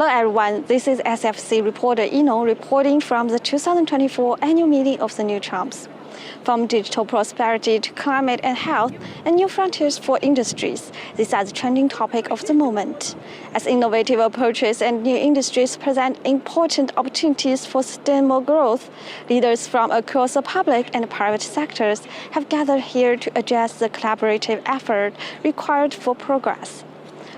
Hello everyone, this is SFC reporter Ino reporting from the 2024 annual meeting of the New Trumps. From digital prosperity to climate and health and new frontiers for industries, these are the trending topic of the moment. As innovative approaches and new industries present important opportunities for sustainable growth, leaders from across the public and private sectors have gathered here to address the collaborative effort required for progress.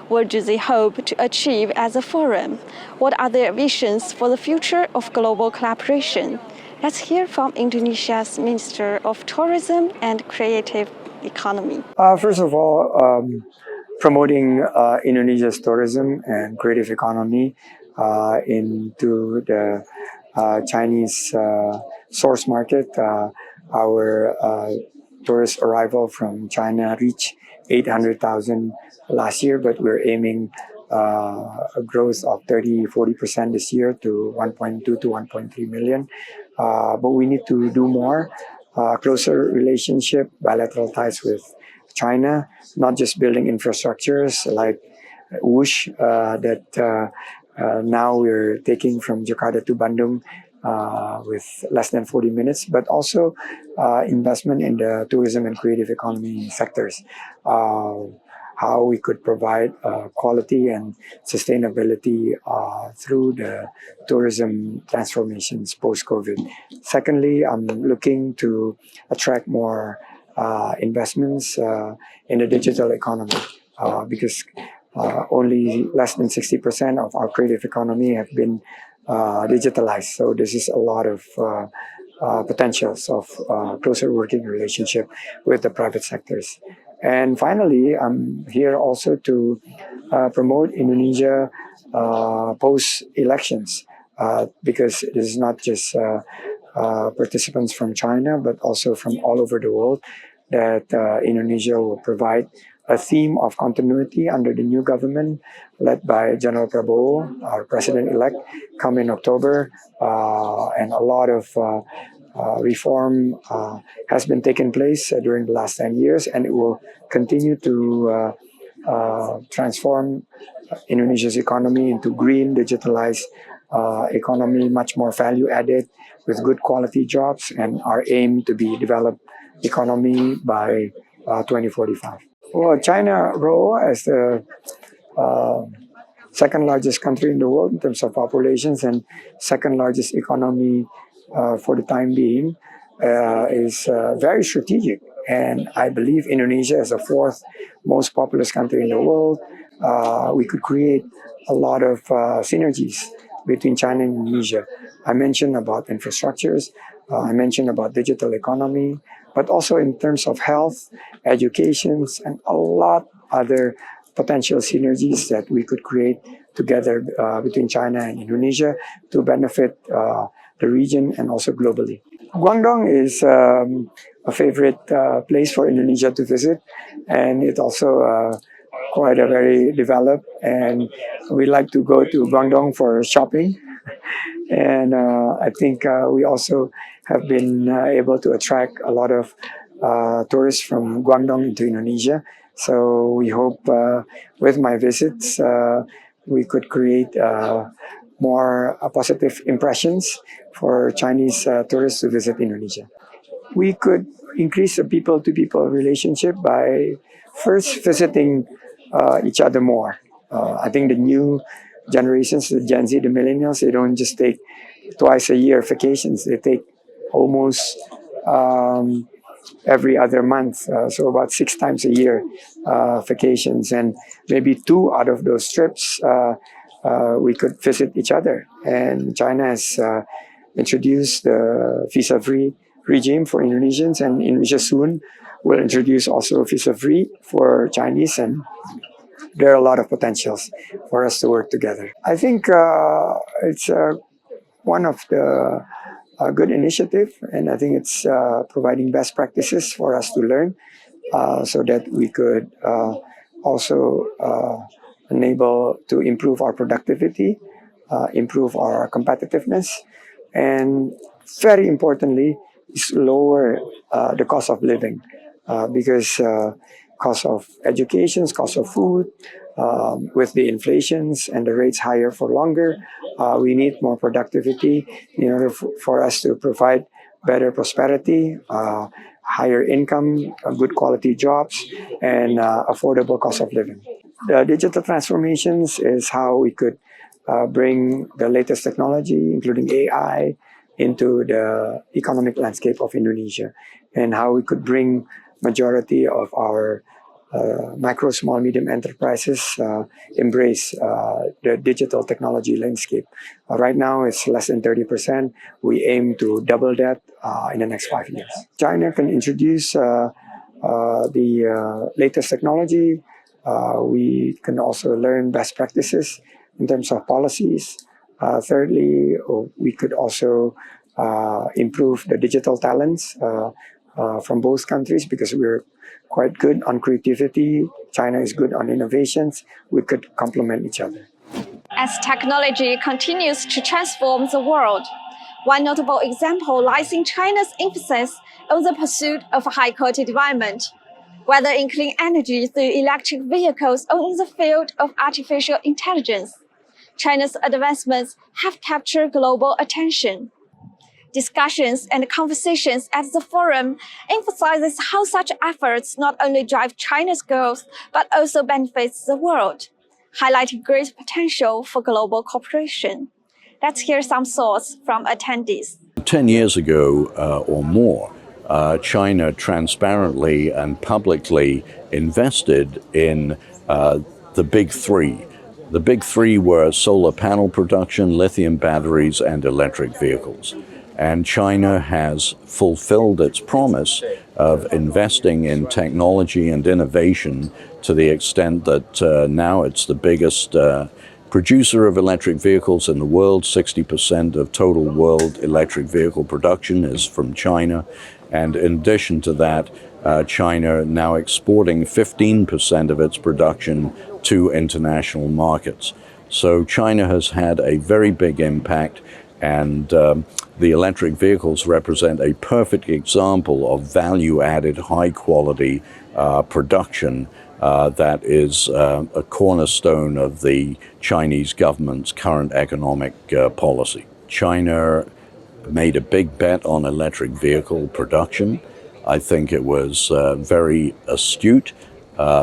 What do they hope to achieve as a forum? What are their visions for the future of global collaboration? Let's hear from Indonesia's Minister of Tourism and Creative Economy. First of all, promoting Indonesia's tourism and creative economy into the Chinese source market. Our tourist arrival from China reached 800,000 last year, but we're aiming a growth of 30-40% this year to 1.2 to 1.3 million. But we need to do more, closer relationship, bilateral ties with China, not just building infrastructures like Wush that now we're taking from Jakarta to Bandung with less than 40 minutes, but also investment in the tourism and creative economy sectors. How we could provide quality and sustainability through the tourism transformations post-COVID. Secondly, I'm looking to attract more investments in the digital economy because only less than 60% of our creative economy have been digitalized. So this is a lot of potentials of closer working relationship with the private sectors. And finally, I'm here also to promote Indonesia post-elections because it is not just participants from China, but also from all over the world that Indonesia will provide a theme of continuity under the new government led by General Prabowo, our president-elect, come in October, and a lot of reform has been taking place during the last 10 years, and it will continue to transform Indonesia's economy into green, digitalized economy, much more value added with good quality jobs, and our aim to be developed economy by 2045. Well, China's role as the second largest country in the world in terms of populations and second largest economy for the time being is very strategic. And I believe Indonesia as the fourth most populous country in the world, we could create a lot of synergies between China and Indonesia. I mentioned about infrastructures, I mentioned about digital economy, but also in terms of health, education, and a lot other potential synergies that we could create together between China and Indonesia to benefit the region and also globally. Guangdong is a favorite place for Indonesia to visit, and it's also quite a very developed, and we like to go to Guangdong for shopping. And I think we also have been able to attract a lot of tourists from Guangdong into Indonesia. So we hope with my visits we could create more positive impressions for Chinese tourists to visit Indonesia. We could increase the people-to-people relationship by first visiting each other more. I think the new generations, the Gen Z, the millennials, they don't just take twice a year vacations. They take almost every other month, so about 6 times a year vacations, and maybe 2 out of those trips we could visit each other. And China has introduced the visa-free regime for Indonesians, and Indonesia soon will introduce also visa-free for Chinese, and there are a lot of potentials for us to work together. I think it's one of the good initiative, and I think it's providing best practices for us to learn so that we could also enable to improve our productivity, improve our competitiveness, and very importantly, is lower the cost of living because cost of education, cost of food, with the inflations and the rates higher for longer, we need more productivity in order for us to provide better prosperity, higher income, good quality jobs, and affordable cost of living. The digital transformations is how we could bring the latest technology, including AI, into the economic landscape of Indonesia, and how we could bring majority of our micro, small, medium enterprises embrace the digital technology landscape. Right now, it's less than 30%. We aim to double that in the next 5 years. China can introduce the latest technology. We can also learn best practices in terms of policies. Thirdly, we could also improve the digital talents from both countries, because we're quite good on creativity. China is good on innovations. We could complement each other. As technology continues to transform the world, one notable example lies in China's emphasis on the pursuit of high-quality development, whether in clean energy through electric vehicles or in the field of artificial intelligence. China's advancements have captured global attention. Discussions and conversations at the forum emphasizes how such efforts not only drive China's growth, but also benefits the world, highlighting great potential for global cooperation. Let's hear some thoughts from attendees. 10 years ago or more, China transparently and publicly invested in the big three. The big three were solar panel production, lithium batteries, and electric vehicles. And China has fulfilled its promise of investing in technology and innovation to the extent that now it's the biggest producer of electric vehicles in the world. 60% of total world electric vehicle production is from China. And in addition to that, China now exporting 15% of its production to international markets. So China has had a very big impact, and the electric vehicles represent a perfect example of value-added, high-quality production that is a cornerstone of the Chinese government's current economic policy. China made a big bet on electric vehicle production. I think it was very astute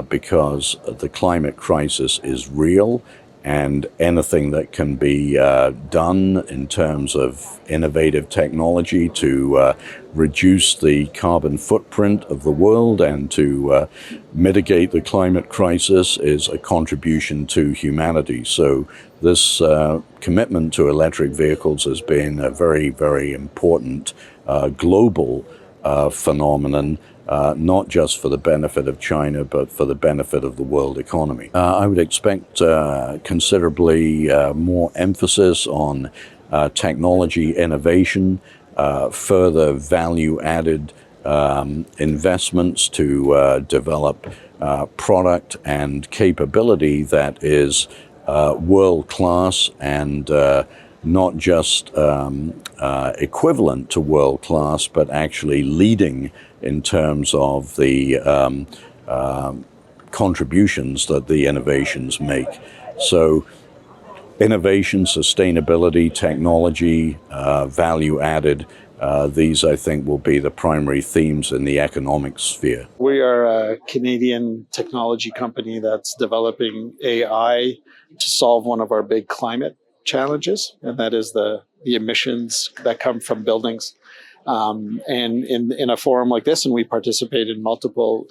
because the climate crisis is real, and anything that can be done in terms of innovative technology to reduce the carbon footprint of the world and to mitigate the climate crisis is a contribution to humanity. So this commitment to electric vehicles has been a very, very important global phenomenon, not just for the benefit of China, but for the benefit of the world economy. I would expect considerably more emphasis on technology innovation, further value-added investments to develop product and capability that is world-class and not just equivalent to world-class, but actually leading in terms of the contributions that the innovations make. So innovation, sustainability, technology, value added, these I think will be the primary themes in the economic sphere. We are a Canadian technology company that's developing AI to solve one of our big climate challenges, and that is the emissions that come from buildings. And in a forum like this, and we participate in multiple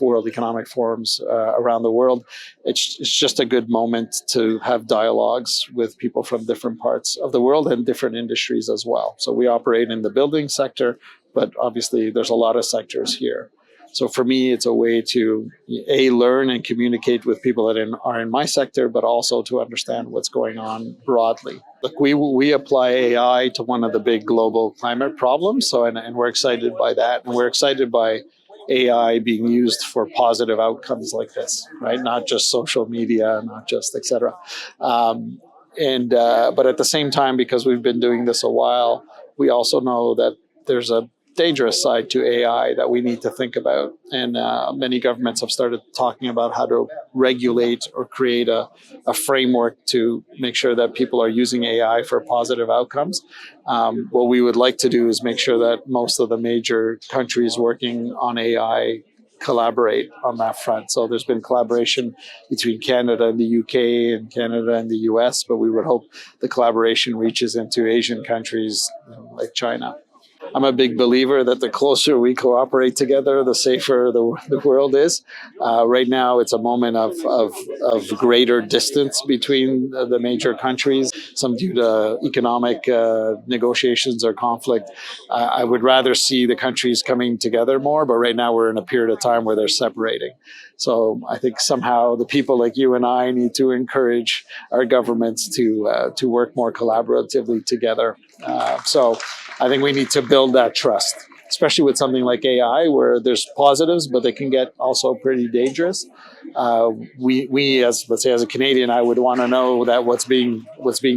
world economic forums around the world, it's just a good moment to have dialogues with people from different parts of the world and different industries as well. So we operate in the building sector, but obviously there's a lot of sectors here. So for me, it's a way to learn and communicate with people that are in my sector, but also to understand what's going on broadly. Look, we apply AI to one of the big global climate problems, and we're excited by that, and we're excited by AI being used for positive outcomes like this, right? Not just social media, not just et cetera. But at the same time, because we've been doing this a while, we also know that there's a dangerous side to AI that we need to think about. And many governments have started talking about how to regulate or create a framework to make sure that people are using AI for positive outcomes. What we would like to do is make sure that most of the major countries working on AI collaborate on that front. So there's been collaboration between Canada and the UK and Canada and the US, but we would hope the collaboration reaches into Asian countries like China. I'm a big believer that the closer we cooperate together, the safer the world is. Right now, it's a moment of greater distance between the major countries, some due to economic negotiations or conflict. I would rather see the countries coming together more, but right now we're in a period of time where they're separating. So I think somehow the people like you and I need to encourage our governments to work more collaboratively together. So I think we need to build that trust, especially with something like AI, where there's positives, but they can get also pretty dangerous. We as, let's say, as a Canadian, I would want to know that what's being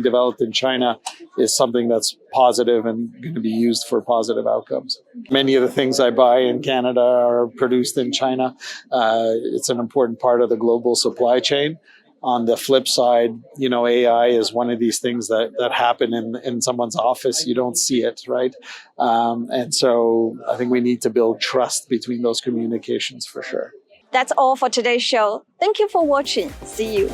developed in China is something that's positive and going to be used for positive outcomes. Many of the things I buy in Canada are produced in China. It's an important part of the global supply chain. On the flip side, AI is one of these things that happen in someone's office. You don't see it, right? And so I think we need to build trust between those communications for sure. That's all for today's show. Thank you for watching. See you.